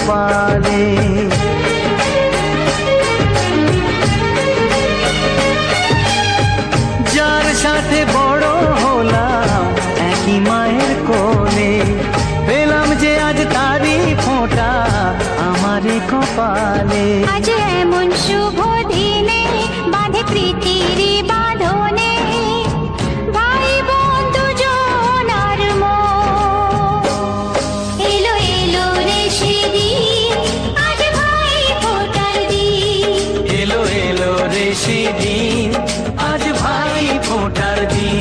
কপালে। যার সাথে বড় হলাম একই মায়ের কোলে, পেলাম যে আজ তারি ফোঁটা আমারই কপালে। আজ এমন শুভ দিনে বাঁধে প্রীতির বাঁধনে, ভাই বন্ধু জনার মন। এলো এলো রে সেদিন, আজ ভাই ফোঁটার দিন। এলো এলো রে সেদিন, আজ ভাই ফোঁটার দিন।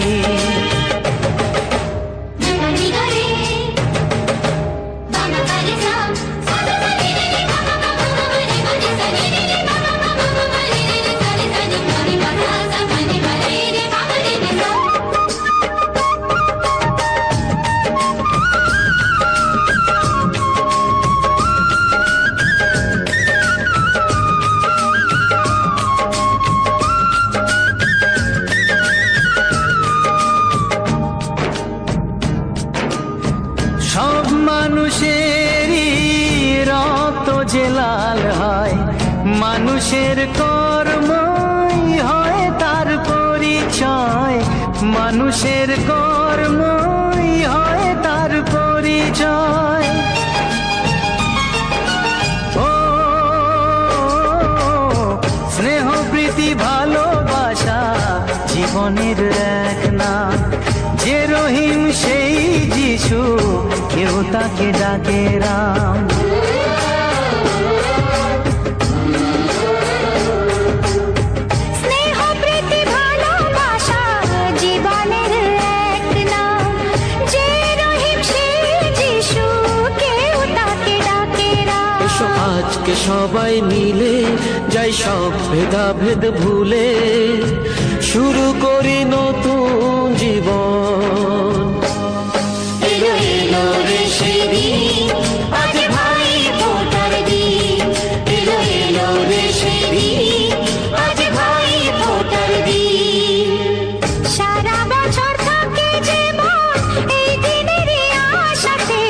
সব মানুষেরই রক্ত যে লাল হয়, মানুষের কর্মই হয় তার পরিচয়। মানুষের কর্মই হয় তার পরিচয়। ও স্নেহ প্রীতি ভালোবাসা জীবনের এক নাম। যে রহিম সেই যিশু, কেউ তাকে ডাকে রাম। স্নেহ প্রীতি ভালোবাসা জীবনের এক নাম। যে রহিম সেই যিশু, কেউ তাকে ডাকে রাম। এসো আজকে সবাই মিলে যাই সব ভেদাভেদ ভুলে, শুরু করি নতুন জীবন। এলো এলো রে সেদিন, আজ ভাই ফোঁটার দিন। এলো এলো রে সেদিন, আজ ভাই ফোঁটার দিন। সারা বছর থাকে জীবন এই দিনের আশাতে,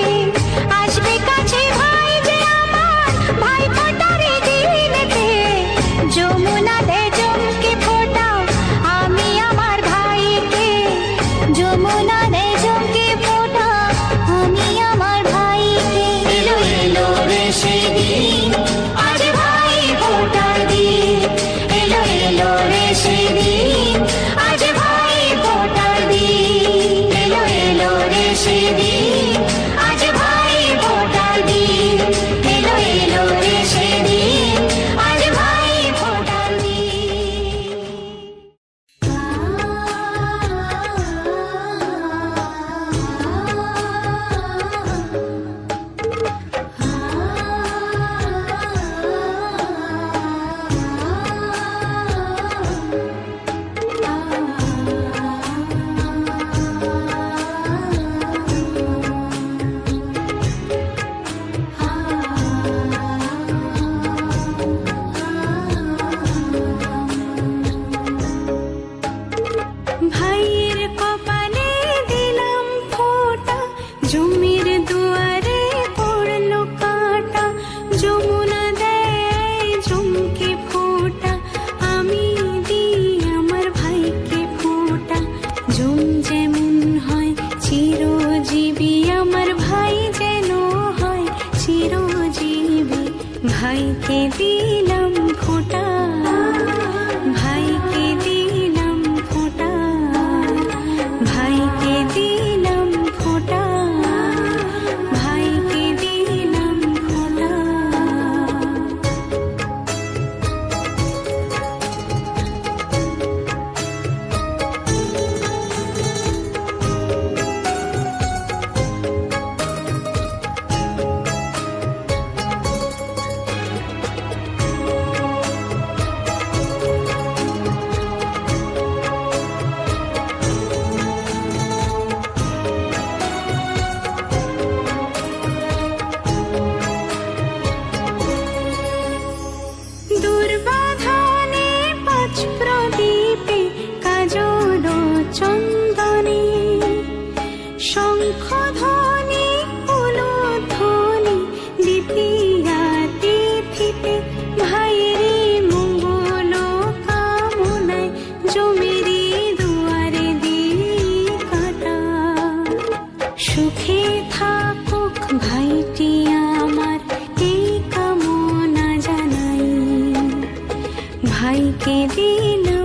আসবে কাছে ভাই যে আমার, ভাই ফোঁটার দিনেতে। যমুনা দে জমকে ফোঁটা আমি আমার ভাইকে, যমুনা দে জমকে ফোঁটা আমি আমার ভাইকে। এলো এলো রে সেদিন, আজ ভাই ফোঁটার দিন। এলো এলো রে সেদিন, আজ ভাই ফোঁটার দিন। এলো এলো রে সেদিন, আজ ভাই ফোঁটার দিন। এলো এলো রে সেদিন, আজ ভাই ফোঁটার দিন। ভাইয়ের কপালে দিলাম ফোঁটা, জমির দুয়ারে পড়লো কাঁটা। যমুনা দেয় জমকে ফোঁটা, আমি দিই আমার ভাইকে ফোঁটা। জম যেমন হয় চিরজীবী, আমার ভাই যেন হয় চিরজীবী। ভাইকে দিলাম ফোঁটা, ভাইকে দিলাম ফোঁটা, ভাইকে দিলাম ফোঁটা, ভাইকে দিলাম ফোঁটা। ভাইকে দিলাম